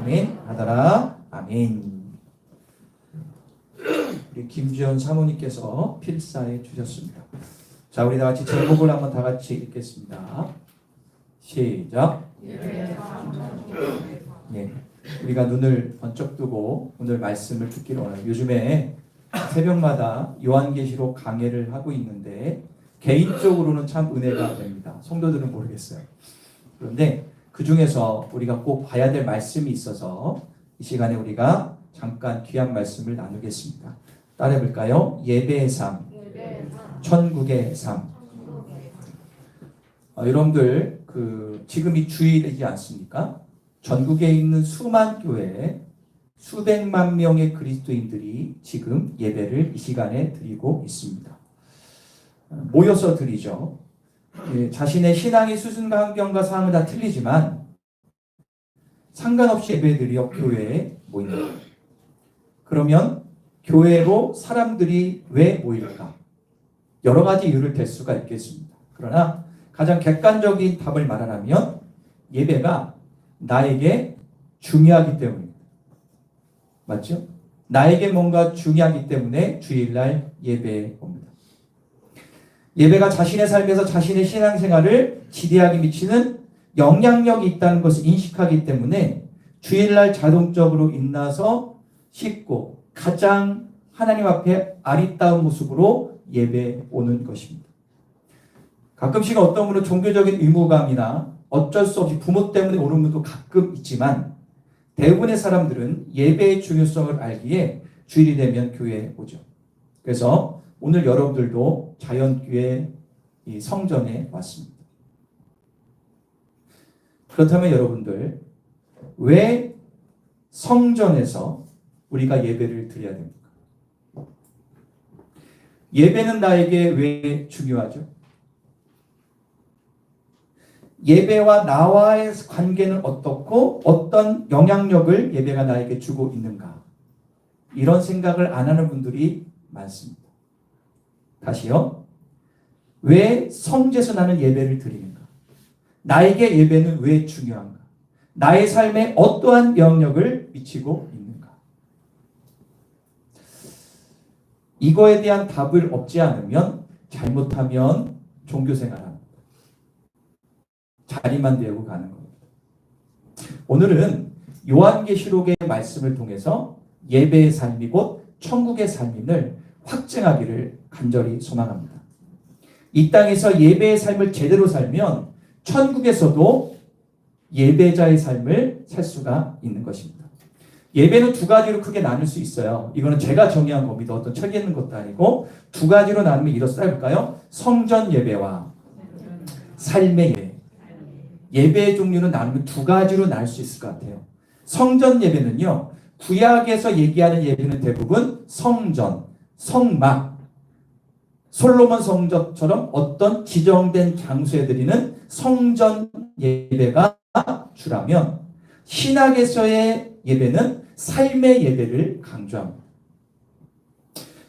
아멘 하더라. 아멘. 우리 김주현 사모님께서 필사해 주셨습니다. 자, 우리 다 같이 제목을 한번 다 같이 읽겠습니다. 시작. 예, 우리가 눈을 번쩍 뜨고 오늘 말씀을 듣기를 원해요. 요즘에 새벽마다 요한계시록 강해를 하고 있는데 개인적으로는 참 은혜가 됩니다. 성도들은 모르겠어요. 그런데 그 중에서 우리가 꼭 봐야 될 말씀이 있어서 이 시간에 우리가 잠깐 귀한 말씀을 나누겠습니다. 따라해볼까요? 예배의 삶, 천국의 삶. 여러분들 지금이 주일이지 않습니까? 전국에 있는 수만 교회, 수백만 명의 그리스도인들이 지금 예배를 이 시간에 드리고 있습니다. 모여서 드리죠. 자신의 신앙의 수준과 환경과 상황은 다 틀리지만 상관없이 예배 드려 교회에 모입니다. 그러면 교회로 사람들이 왜 모일까? 여러 가지 이유를 댈 수가 있겠습니다. 그러나 가장 객관적인 답을 말하자면 예배가 나에게 중요하기 때문입니다. 맞죠? 나에게 뭔가 중요하기 때문에 주일날 예배에 옵니다. 예배가 자신의 삶에서 자신의 신앙생활을 지대하게 미치는 영향력이 있다는 것을 인식하기 때문에 주일날 자동적으로 일어나서 씻고 가장 하나님 앞에 아리따운 모습으로 예배에 오는 것입니다. 가끔씩 어떤 분은 종교적인 의무감이나 어쩔 수 없이 부모 때문에 오는 분도 가끔 있지만 대부분의 사람들은 예배의 중요성을 알기에 주일이 되면 교회에 오죠. 그래서 오늘 여러분들도 자연교회 이 성전에 왔습니다. 그렇다면 여러분들 왜 성전에서 우리가 예배를 드려야 됩니까? 예배는 나에게 왜 중요하죠? 예배와 나와의 관계는 어떻고 어떤 영향력을 예배가 나에게 주고 있는가? 이런 생각을 안 하는 분들이 많습니다. 다시요. 왜 성전에서 나는 예배를 드리는가? 나에게 예배는 왜 중요한가? 나의 삶에 어떠한 영향력을 미치고 있는가? 이거에 대한 답을 얻지 않으면 잘못하면 종교생활합니다. 자리만 배우고 가는 겁니다. 오늘은 요한계시록의 말씀을 통해서 예배의 삶이 곧 천국의 삶임을 확증하기를 간절히 소망합니다. 이 땅에서 예배의 삶을 제대로 살면 천국에서도 예배자의 삶을 살 수가 있는 것입니다. 예배는 두 가지로 크게 나눌 수 있어요. 이거는 제가 정의한 겁니다. 어떤 책에 있는 것도 아니고 두 가지로 나누면 이렇다 해볼까요? 성전 예배와 삶의 예배. 예배의 종류는 나누면 두 가지로 나눌 수 있을 것 같아요. 성전 예배는요. 구약에서 얘기하는 예배는 대부분 성전, 성막, 솔로몬 성전처럼 어떤 지정된 장소에 드리는 성전 예배가 주라면 신학에서의 예배는 삶의 예배를 강조합니다.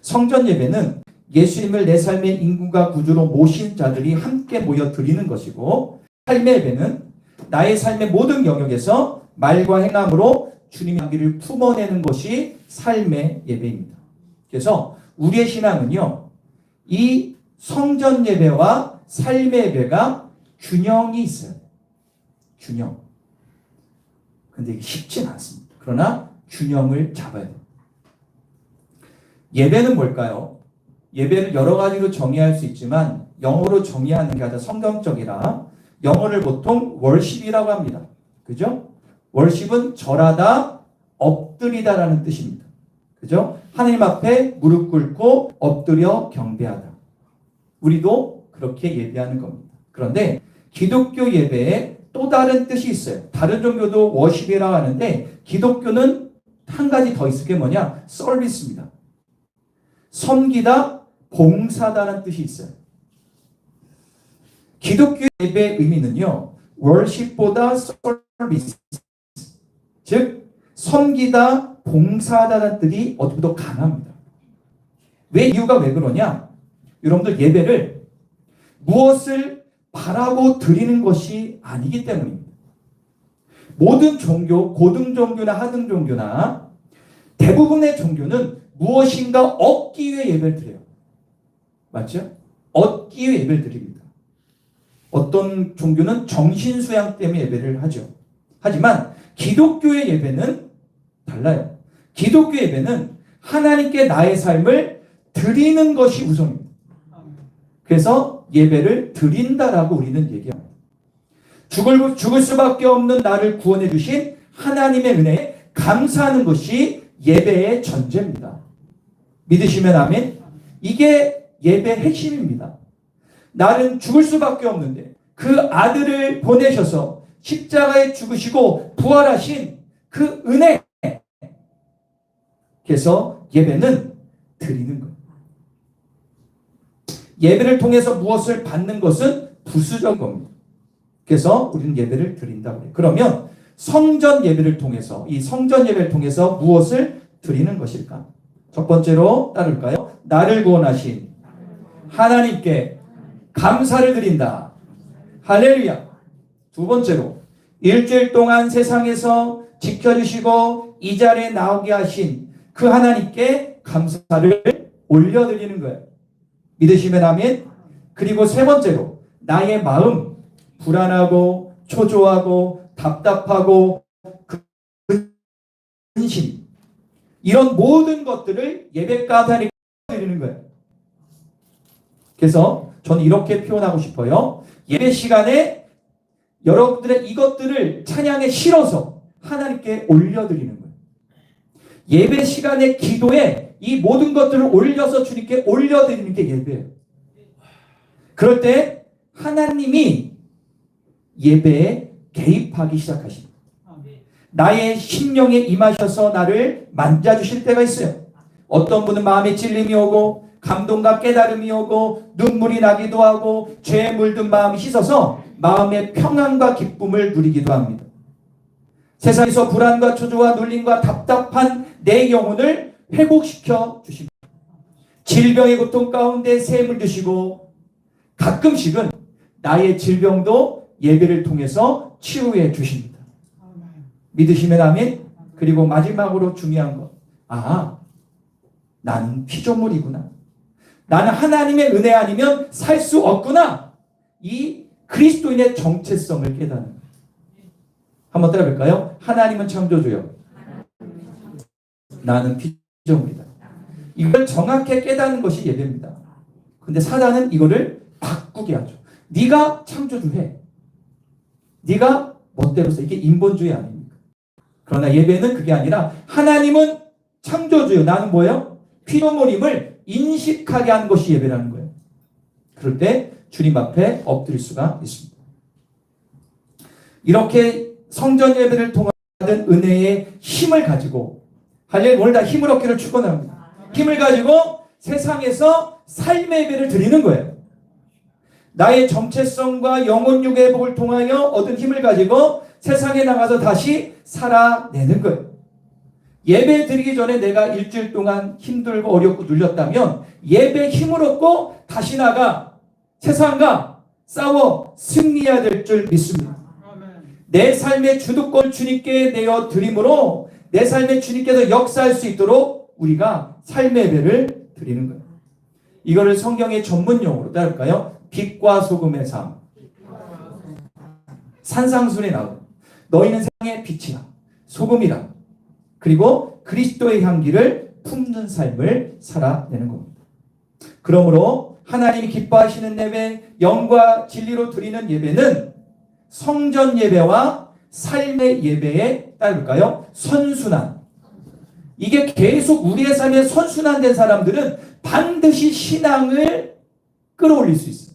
성전 예배는 예수님을 내 삶의 인구가 구주로 모신 자들이 함께 모여 드리는 것이고 삶의 예배는 나의 삶의 모든 영역에서 말과 행함으로 주님의 향기를 품어내는 것이 삶의 예배입니다. 그래서 우리의 신앙은요, 이 성전 예배와 삶의 예배가 균형이 있어요. 균형. 근데 이게 쉽진 않습니다. 그러나 균형을 잡아야 돼요. 예배는 뭘까요? 예배를 여러 가지로 정의할 수 있지만 영어로 정의하는 게 가장 성경적이라 영어를 보통 월십이라고 합니다. 그죠? 월십은 절하다, 엎드리다라는 뜻입니다. 그죠? 하나님 앞에 무릎 꿇고 엎드려 경배하다. 우리도 그렇게 예배하는 겁니다. 그런데 기독교 예배에 또 다른 뜻이 있어요. 다른 종교도 워십이라고 하는데 기독교는 한 가지 더 있을 게 뭐냐? 서비스입니다. 섬기다, 봉사다라는 뜻이 있어요. 기독교 예배의 의미는요. worship보다 서비스, 즉 섬기다, 봉사하다는 뜻이 어떻게 더 강합니다. 이유가 왜 그러냐? 여러분들 예배를 무엇을 바라고 드리는 것이 아니기 때문입니다. 모든 종교, 고등 종교나 하등 종교나 대부분의 종교는 무엇인가 얻기 위해 예배를 드려요. 맞죠? 얻기 위해 예배를 드립니다. 어떤 종교는 정신수양 때문에 예배를 하죠. 하지만 기독교의 예배는 달라요. 기독교 예배는 하나님께 나의 삶을 드리는 것이 우선입니다. 그래서 예배를 드린다라고 우리는 얘기합니다. 죽을 수밖에 없는 나를 구원해 주신 하나님의 은혜에 감사하는 것이 예배의 전제입니다. 믿으시면 아멘. 이게 예배의 핵심입니다. 나는 죽을 수밖에 없는데 그 아들을 보내셔서 십자가에 죽으시고 부활하신 그 은혜. 그래서 예배는 드리는 거예요. 예배를 통해서 무엇을 받는 것은 부수적인 겁니다. 그래서 우리는 예배를 드린다고 해요. 그러면 성전 예배를 통해서, 이 성전 예배를 통해서 무엇을 드리는 것일까? 첫 번째로 따를까요? 나를 구원하신 하나님께 감사를 드린다. 할렐루야. 두 번째로 일주일 동안 세상에서 지켜주시고 이 자리에 나오게 하신 그 하나님께 감사를 올려드리는 거예요. 믿으시면 아멘. 그리고 세 번째로 나의 마음 불안하고 초조하고 답답하고 근심 이런 모든 것들을 예배가 하나님께 드리는 거예요. 그래서 저는 이렇게 표현하고 싶어요. 예배 시간에 여러분들의 이것들을 찬양에 실어서 하나님께 올려드리는 거예요. 예배 시간에 기도에 이 모든 것들을 올려서 주님께 올려드리는 게 예배예요. 그럴 때 하나님이 예배에 개입하기 시작하십니다. 나의 심령에 임하셔서 나를 만져주실 때가 있어요. 어떤 분은 마음에 찔림이 오고 감동과 깨달음이 오고 눈물이 나기도 하고 죄에 물든 마음이 씻어서 마음의 평안과 기쁨을 누리기도 합니다. 세상에서 불안과 초조와 눌림과 답답한 내 영혼을 회복시켜 주십니다. 질병의 고통 가운데 샘을 드시고 가끔씩은 나의 질병도 예배를 통해서 치유해 주십니다. 믿으시면 아멘. 그리고 마지막으로 중요한 것. 나는 피조물이구나. 나는 하나님의 은혜 아니면 살 수 없구나. 이 그리스도인의 정체성을 깨닫는 거예요. 한번 따라볼까요? 하나님은 창조주요. 나는 피조물이다. 이걸 정확히 깨닫는 것이 예배입니다. 근데 사단은 이거를 바꾸게 하죠. 네가 창조주해. 네가 멋대로 써. 이게 인본주의 아닙니까? 그러나 예배는 그게 아니라 하나님은 창조주요. 나는 뭐예요? 피조물임을 인식하게 하는 것이 예배라는 거예요. 그럴 때 주님 앞에 엎드릴 수가 있습니다. 이렇게 성전 예배를 통한 은혜의 힘을 가지고 할렐루야, 오늘 다 힘을 얻기를 축원합니다. 힘을 가지고 세상에서 삶의 예배를 드리는 거예요. 나의 정체성과 영혼육 회복을 통하여 얻은 힘을 가지고 세상에 나가서 다시 살아내는 거예요. 예배 드리기 전에 내가 일주일 동안 힘들고 어렵고 눌렸다면 예배 힘을 얻고 다시 나가 세상과 싸워 승리해야 될 줄 믿습니다. 내 삶의 주도권 주님께 내어 드림으로 내 삶의 주님께서 역사할 수 있도록 우리가 삶의 예배를 드리는 거예요. 이거를 성경의 전문 용어로 따를까요? 빛과 소금의 삶. 산상순에 나오고 너희는 세상의 빛이라 소금이라 그리고 그리스도의 향기를 품는 삶을 살아내는 겁니다. 그러므로 하나님이 기뻐하시는 예배, 영과 진리로 드리는 예배는 성전 예배와 삶의 예배에 따를까요? 선순환. 이게 계속 우리의 삶에 선순환된 사람들은 반드시 신앙을 끌어올릴 수 있어요.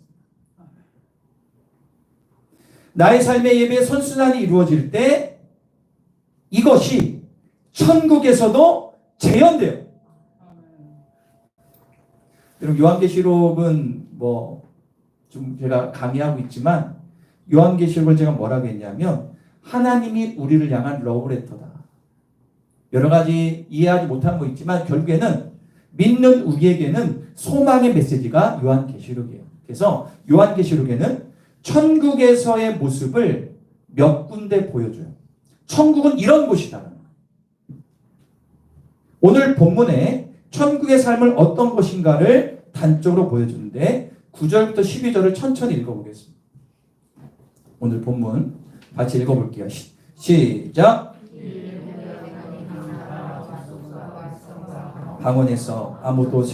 나의 삶의 예배의 선순환이 이루어질 때 이것이 천국에서도 재현돼요. 여러분 요한계시록은 좀 제가 강의하고 있지만 요한계시록을 제가 뭐라고 했냐면 하나님이 우리를 향한 러브레터다. 여러 가지 이해하지 못한 거 있지만 결국에는 믿는 우리에게는 소망의 메시지가 요한계시록이에요. 그래서 요한계시록에는 천국에서의 모습을 몇 군데 보여줘요. 천국은 이런 곳이다. 오늘 본문에 천국의 삶을 어떤 것인가를 단적으로 보여주는데 9절부터 12절을 천천히 읽어보겠습니다. 오늘 본문 같이 읽어볼게요. 시작. 방언에서 아무도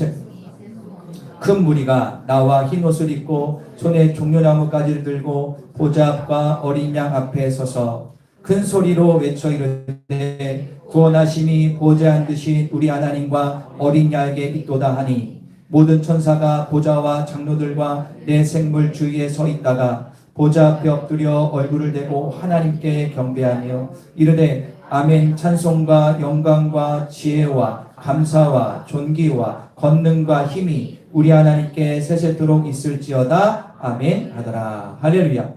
큰 무리가 나와 흰 옷을 입고 손에 종려나무 가지를 들고 보좌과 어린 양 앞에 서서 큰 소리로 외쳐 이르되 구원하심이 보좌에 앉으신 우리 하나님과 어린 양에게 있도다 하니 모든 천사가 보좌와 장로들과 내 생물 주위에 서 있다가 보좌 앞에 엎드려 얼굴을 대고 하나님께 경배하며 이르되 아멘. 찬송과 영광과 지혜와 감사와 존귀와 권능과 힘이 우리 하나님께 세세토록 있을지어다. 아멘 하더라. 할렐루야.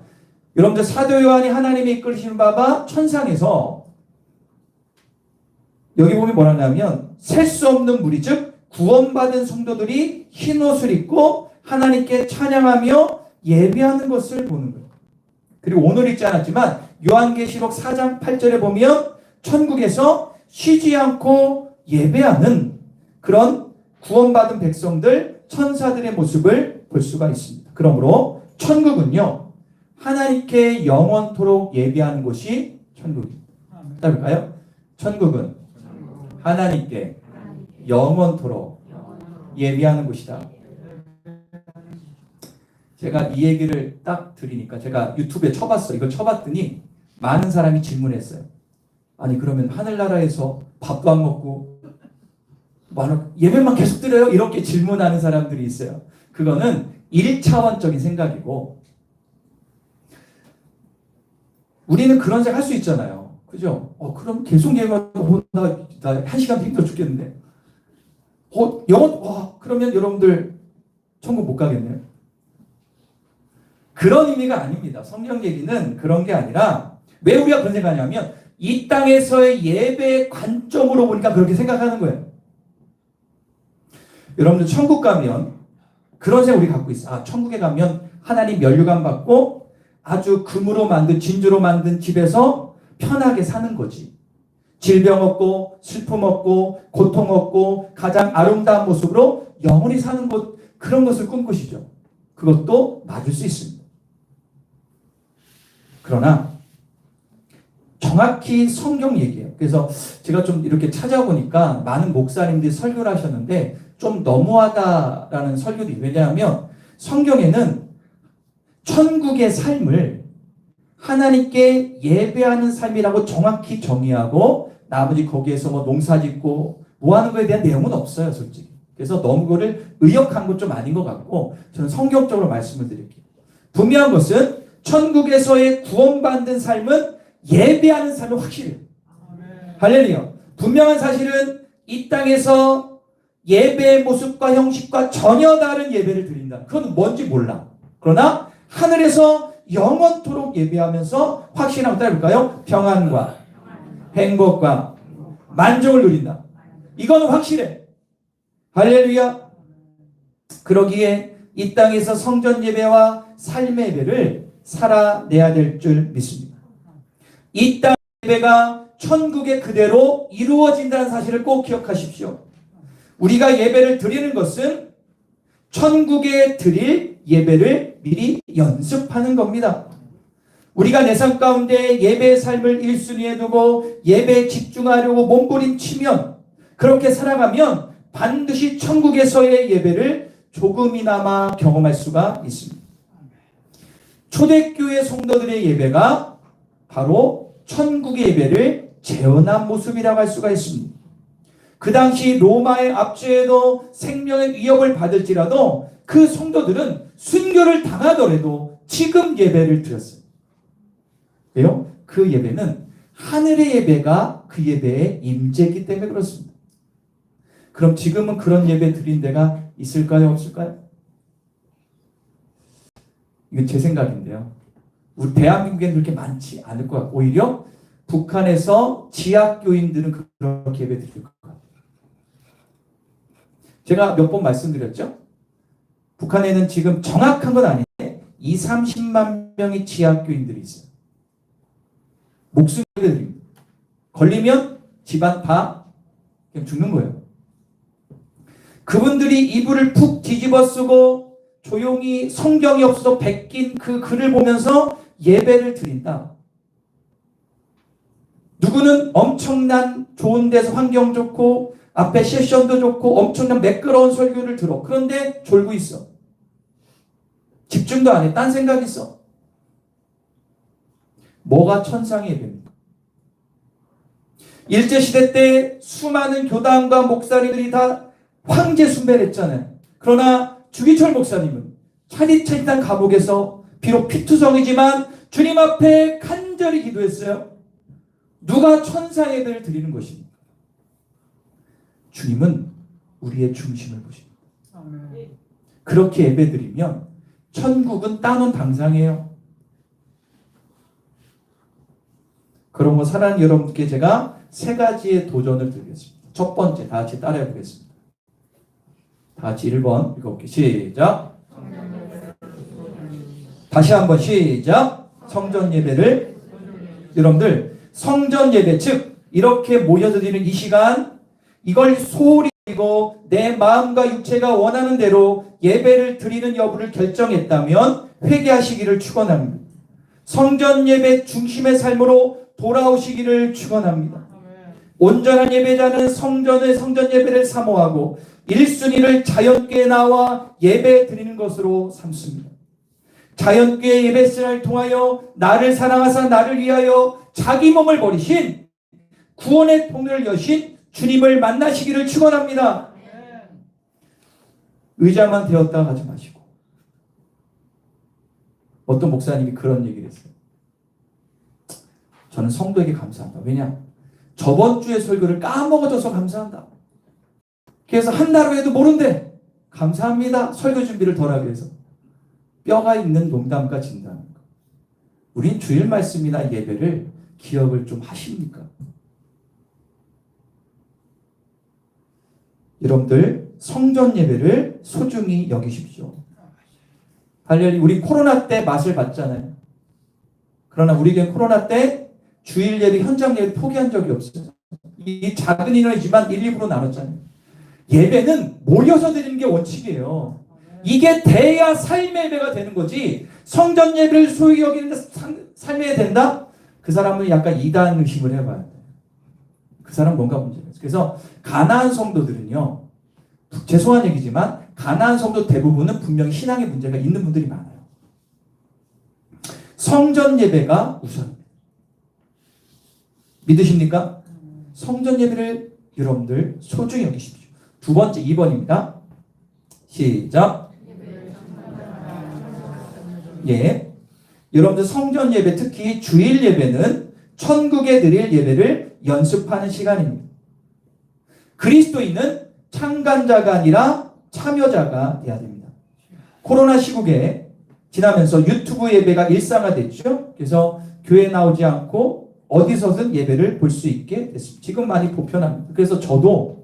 여러분들 사도 요한이 하나님이 이끌으시는 바가 천상에서 여기 보면 뭐라 하냐면 셀 수 없는 무리 즉 구원받은 성도들이 흰 옷을 입고 하나님께 찬양하며 예배하는 것을 보는 거예요. 그리고 오늘 읽지 않았지만 요한계시록 4장 8절에 보면 천국에서 쉬지 않고 예배하는 그런 구원받은 백성들 천사들의 모습을 볼 수가 있습니다. 그러므로 천국은요 하나님께 영원토록 예배하는 곳이 천국입니다. 따라볼까요? 천국은 하나님께 영원토록 예배하는 곳이다. 제가 이 얘기를 딱 들으니까 제가 유튜브에 쳐봤어요. 이걸 쳐봤더니 많은 사람이 질문했어요. 아니 그러면 하늘나라에서 밥도 안 먹고 예배만 계속 드려요? 이렇게 질문하는 사람들이 있어요. 그거는 1차원적인 생각이고 우리는 그런 생각 할 수 있잖아요. 그죠? 그럼 계속 예배하고 나 1시간 힘들어 죽겠는데 그러면 여러분들 천국 못 가겠네요. 그런 의미가 아닙니다. 성경 얘기는 그런 게 아니라 왜 우리가 그런 생각하냐면 이 땅에서의 예배의 관점으로 보니까 그렇게 생각하는 거예요. 여러분들 천국 가면 그런 생각 우리 갖고 있어요. 천국에 가면 하나님 면류관 받고 아주 금으로 만든 진주로 만든 집에서 편하게 사는 거지. 질병 없고 슬픔 없고 고통 없고 가장 아름다운 모습으로 영원히 사는 것 그런 것을 꿈꾸시죠. 그것도 맞을 수 있습니다. 그러나 정확히 성경 얘기예요. 그래서 제가 좀 이렇게 찾아보니까 많은 목사님들이 설교를 하셨는데 좀 너무하다라는 설교들이 왜냐하면 성경에는 천국의 삶을 하나님께 예배하는 삶이라고 정확히 정의하고 나머지 거기에서 농사 짓고 뭐 하는 거에 대한 내용은 없어요, 솔직히. 그래서 너무 그거를 의역한 건 좀 아닌 것 같고 저는 성경적으로 말씀을 드릴게요. 분명한 것은 천국에서의 구원받는 삶은 예배하는 삶이 확실해요. 할렐루야. 분명한 사실은 이 땅에서 예배의 모습과 형식과 전혀 다른 예배를 드린다. 그건 뭔지 몰라. 그러나 하늘에서 영원토록 예배하면서 확신하고 따라볼까요? 평안과 행복과 만족을 누린다. 이거는 확실해. 할렐루야. 그러기에 이 땅에서 성전 예배와 삶의 예배를 살아내야 될 줄 믿습니다. 이 땅 예배가 천국에 그대로 이루어진다는 사실을 꼭 기억하십시오. 우리가 예배를 드리는 것은 천국에 드릴 예배를 미리 연습하는 겁니다. 우리가 내 삶 가운데 예배의 삶을 1순위에 두고 예배에 집중하려고 몸부림치면 그렇게 살아가면 반드시 천국에서의 예배를 조금이나마 경험할 수가 있습니다. 초대교회 성도들의 예배가 바로 천국의 예배를 재현한 모습이라고 할 수가 있습니다. 그 당시 로마의 압제에도 생명의 위협을 받을지라도 그 성도들은 순교를 당하더라도 지금 예배를 드렸어요. 왜요? 그 예배는 하늘의 예배가 그 예배의 임재이기 때문에 그렇습니다. 그럼 지금은 그런 예배 드린 데가 있을까요? 없을까요? 이건 제 생각인데요. 우리 대한민국에는 그렇게 많지 않을 것 같고 오히려 북한에서 지하교인들은 그렇게 예배 드릴 것 같아요. 제가 몇 번 말씀드렸죠? 북한에는 지금 정확한 건 아닌데 20, 30만 명의 지하교인들이 있어요. 목숨 예배 드립니다. 걸리면 집안 다 그냥 죽는 거예요. 그분들이 이불을 푹 뒤집어 쓰고 조용히 성경이 없어서 베낀 그 글을 보면서 예배를 드린다. 누구는 엄청난 좋은 데서 환경 좋고 앞에 세션도 좋고 엄청난 매끄러운 설교를 들어. 그런데 졸고 있어. 집중도 안 해. 딴 생각 있어. 뭐가 천상의 예배입니까? 일제시대 때 수많은 교단과 목사님들이 다 황제 숭배를 했잖아요. 그러나 주기철 목사님은 차디차디한 감옥에서 비록 피투성이지만 주님 앞에 간절히 기도했어요. 누가 천상의 예배를 드리는 것입니까? 주님은 우리의 중심을 보십니다. 그렇게 예배 드리면 천국은 따놓은 당상이에요. 그런 거 사랑하는 여러분께 제가 세 가지의 도전을 드리겠습니다. 첫 번째, 다 같이 따라해 보겠습니다. 다 같이 1번 읽어볼게요. 시작. 다시 한번 시작. 성전 예배를. 여러분들 성전 예배, 즉 이렇게 모여서 드리는 이 시간, 이걸 소홀히 드리고 내 마음과 육체가 원하는 대로 예배를 드리는 여부를 결정했다면 회개하시기를 축원합니다. 성전 예배 중심의 삶으로 돌아오시기를 축원합니다. 온전한 예배자는 성전 예배를 사모하고 1순위를 자연교회에 나와 예배 드리는 것으로 삼습니다. 자연교회 예배 시간을 통하여 나를 사랑하사 나를 위하여 자기 몸을 버리신 구원의 통로를 여신 주님을 만나시기를 축원합니다. 의자만 되었다 가지 마시고. 어떤 목사님이 그런 얘기를 했어요. 저는 성도에게 감사한다. 왜냐? 저번 주에 설교를 까먹어져서 감사한다. 그래서 한 달 후에도 모른대. 감사합니다. 설교 준비를 덜 하기 위해서. 뼈가 있는 농담과 진담. 우린 주일 말씀이나 예배를 기억을 좀 하십니까? 여러분들 성전 예배를 소중히 여기십시오. 할렐루야. 우리 코로나 때 맛을 봤잖아요. 그러나 우리 교회 코로나 때 주일 예배, 현장 예배 포기한 적이 없어요. 이 작은 인원이지만 1, 2부로 나눴잖아요. 예배는 모여서 드리는 게 원칙이에요. 이게 돼야 삶의 예배가 되는 거지. 성전 예배를 소위 여기는데 삶의 예배 된다? 그 사람은 약간 이단 의식을 해봐야 돼요. 그 사람 뭔가 문제가 있어요. 그래서 가나안 성도들은요, 죄송한 얘기지만 가나안 성도 대부분은 분명히 신앙의 문제가 있는 분들이 많아요. 성전 예배가 우선입니다. 믿으십니까? 성전 예배를 여러분들 소중히 여기십시오. 두 번째, 2번입니다. 시작. 예. 여러분들 성전 예배, 특히 주일 예배는 천국에 드릴 예배를 연습하는 시간입니다. 그리스도인은 참관자가 아니라 참여자가 돼야 됩니다. 코로나 시국에 지나면서 유튜브 예배가 일상화됐죠. 그래서 교회 나오지 않고 어디서든 예배를 볼 수 있게 됐습니다. 지금 많이 보편합니다. 그래서 저도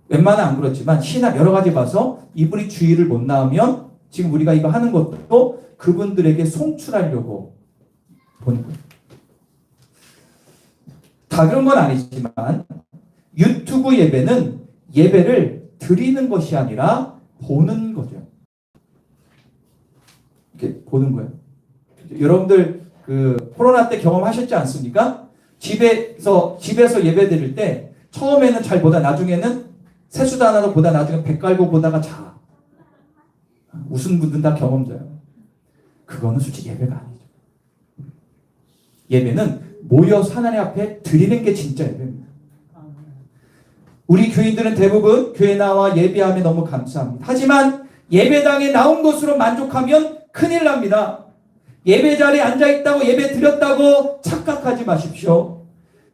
웬만하면 안 그렇지만 신학 여러 가지 봐서 이분이 주일을 못 나오면 지금 우리가 이거 하는 것도 그분들에게 송출하려고 보는 거예요. 다 그런 건 아니지만 유튜브 예배는 예배를 드리는 것이 아니라 보는 거죠. 이렇게 보는 거예요. 여러분들 그 코로나 때 경험하셨지 않습니까? 집에서 예배 드릴 때 처음에는 잘 보다 나중에는 세수도 안 하고 보다 나중에 배 깔고 보다가 자. 웃은 분들은 다 경험자예요. 그거는 솔직히 예배가 아니죠. 예배는 모여서 하나님 앞에 드리는 게 진짜 예배입니다. 우리 교인들은 대부분 교회 나와 예배하며 너무 감사합니다. 하지만 예배당에 나온 것으로 만족하면 큰일 납니다. 예배 자리에 앉아있다고 예배 드렸다고 착각하지 마십시오.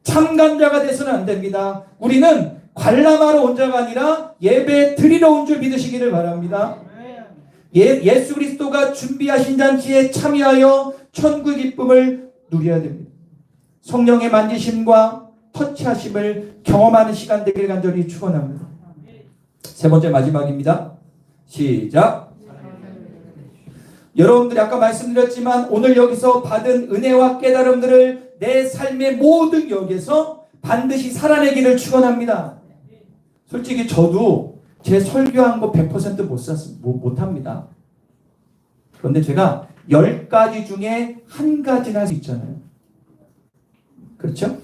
참관자가 돼서는 안 됩니다. 우리는 관람하러 온 자가 아니라 예배 드리러 온 줄 믿으시기를 바랍니다. 예수 그리스도가 준비하신 잔치에 참여하여 천국의 기쁨을 누려야 됩니다. 성령의 만지심과 터치하심을 경험하는 시간 되길 간절히 축원합니다. 세 번째 마지막입니다. 시작. 여러분들이 아까 말씀드렸지만 오늘 여기서 받은 은혜와 깨달음들을 내 삶의 모든 역에서 반드시 살아내기를 축원합니다. 솔직히 저도 제 설교한 거 100% 못합니다. 그런데 제가 10가지 중에 한 가지는 할 수 있잖아요. 그렇죠?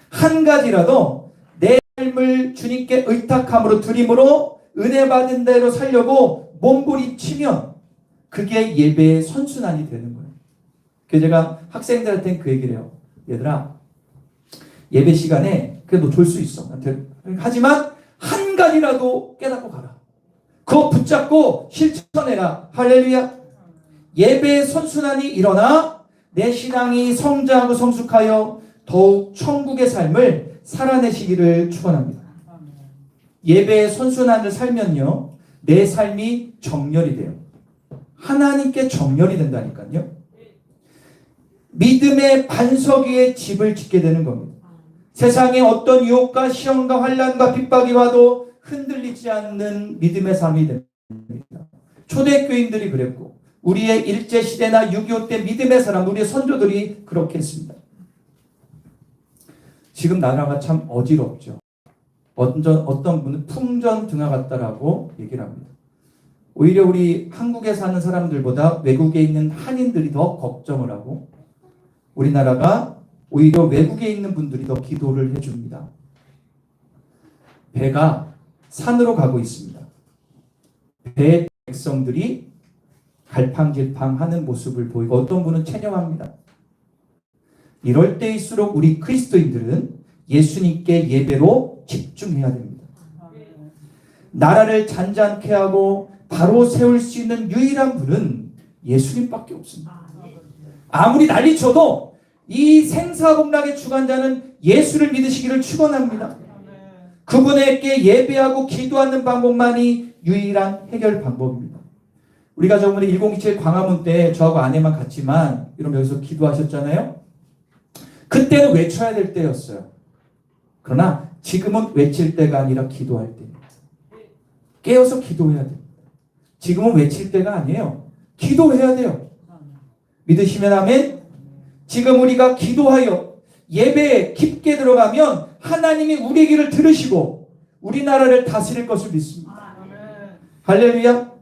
한 가지라도 내 삶을 주님께 의탁함으로 드림으로 은혜 받은 대로 살려고 몸부림치면 그게 예배의 선순환이 되는 거예요. 그래서 제가 학생들한테 그 얘기를 해요. 얘들아, 예배 시간에 그래도 졸 수 있어. 하지만 한 가지라도 깨닫고 가라. 그거 붙잡고 실천해라. 할렐루야. 예배의 선순환이 일어나 내 신앙이 성장하고 성숙하여 더욱 천국의 삶을 살아내시기를 축원합니다. 예배의 선순환을 살면요, 내 삶이 정렬이 돼요. 하나님께 정렬이 된다니까요. 믿음의 반석 위에 집을 짓게 되는 겁니다. 세상에 어떤 유혹과 시험과 환난과 핍박이 와도 흔들리지 않는 믿음의 삶이 됩니다. 초대교인들이 그랬고 우리의 일제시대나 6.25 때 믿음의 사람, 우리의 선조들이 그렇게 했습니다. 지금 나라가 참 어지럽죠. 어떤 분은 풍전등화 같다라고 얘기를 합니다. 오히려 우리 한국에 사는 사람들보다 외국에 있는 한인들이 더 걱정을 하고 우리나라가 오히려 외국에 있는 분들이 더 기도를 해줍니다. 배가 산으로 가고 있습니다. 배 백성들이 갈팡질팡하는 모습을 보이고 어떤 분은 체념합니다. 이럴 때일수록 우리 그리스도인들은 예수님께 예배로 집중해야 됩니다. 나라를 잔잔케 하고 바로 세울 수 있는 유일한 분은 예수님밖에 없습니다. 아무리 난리쳐도 이 생사복락의 주관자는 예수를 믿으시기를 축원합니다. 그분에게 예배하고 기도하는 방법만이 유일한 해결 방법입니다. 우리가 저번에 1027 광화문 때 저하고 아내만 갔지만 여러분 여기서 기도하셨잖아요. 그때는 외쳐야 될 때였어요. 그러나 지금은 외칠 때가 아니라 기도할 때입니다. 깨어서 기도해야 됩니다. 지금은 외칠 때가 아니에요. 기도해야 돼요. 믿으시면 아멘. 지금 우리가 기도하여 예배에 깊게 들어가면 하나님이 우리의 길을 들으시고 우리나라를 다스릴 것을 믿습니다. 할렐루야.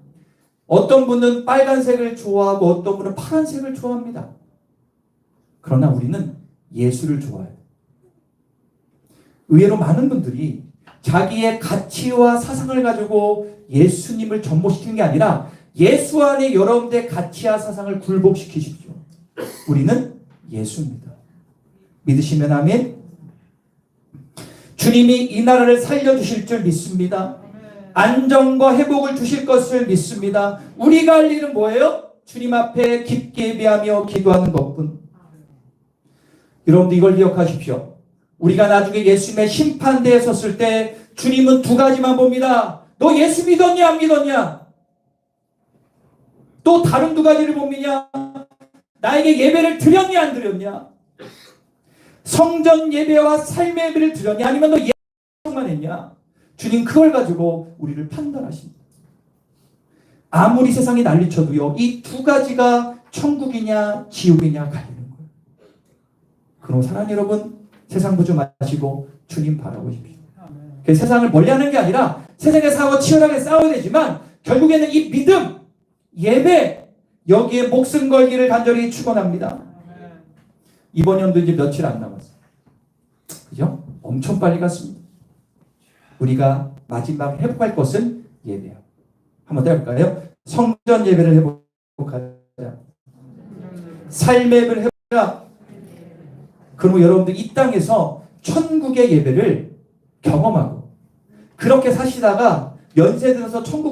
어떤 분은 빨간색을 좋아하고 어떤 분은 파란색을 좋아합니다. 그러나 우리는 예수를 좋아해요. 의외로 많은 분들이 자기의 가치와 사상을 가지고 예수님을 접목시키는 게 아니라 예수 안에 여러분들의 가치와 사상을 굴복시키십시오. 우리는 예수입니다. 믿으시면 아멘. 주님이 이 나라를 살려주실 줄 믿습니다. 안정과 회복을 주실 것을 믿습니다. 우리가 할 일은 뭐예요? 주님 앞에 깊게 예배하며 기도하는 것뿐. 여러분들 이걸 기억하십시오. 우리가 나중에 예수님의 심판대에 섰을 때 주님은 두 가지만 봅니다. 너 예수 믿었냐 안 믿었냐? 또 다른 두 가지를 봅니다. 나에게 예배를 드렸냐 안 드렸냐? 성전 예배와 삶의 예배를 드렸냐? 아니면 너 예배만 했냐? 주님 그걸 가지고 우리를 판단하십니다. 아무리 세상이 난리쳐도요, 이 두 가지가 천국이냐 지옥이냐 갈리는 거예요. 그럼 사랑하는 여러분, 세상 보지 마시고 주님 바라보십시오. 세상을 멀리하는 게 아니라 세상에 싸워 치열하게 싸워야 되지만 결국에는 이 믿음, 예배, 여기에 목숨 걸기를 간절히 축원합니다. 이번 연도 이제 며칠 안 남았어요. 그죠? 엄청 빨리 갔습니다. 우리가 마지막 회복할 것은 예배야. 한번 더 해볼까요? 성전 예배를 회복하자. 삶의 예배를 해보자. 그러면 여러분들 이 땅에서 천국의 예배를 경험하고 그렇게 사시다가 연세 들어서 천국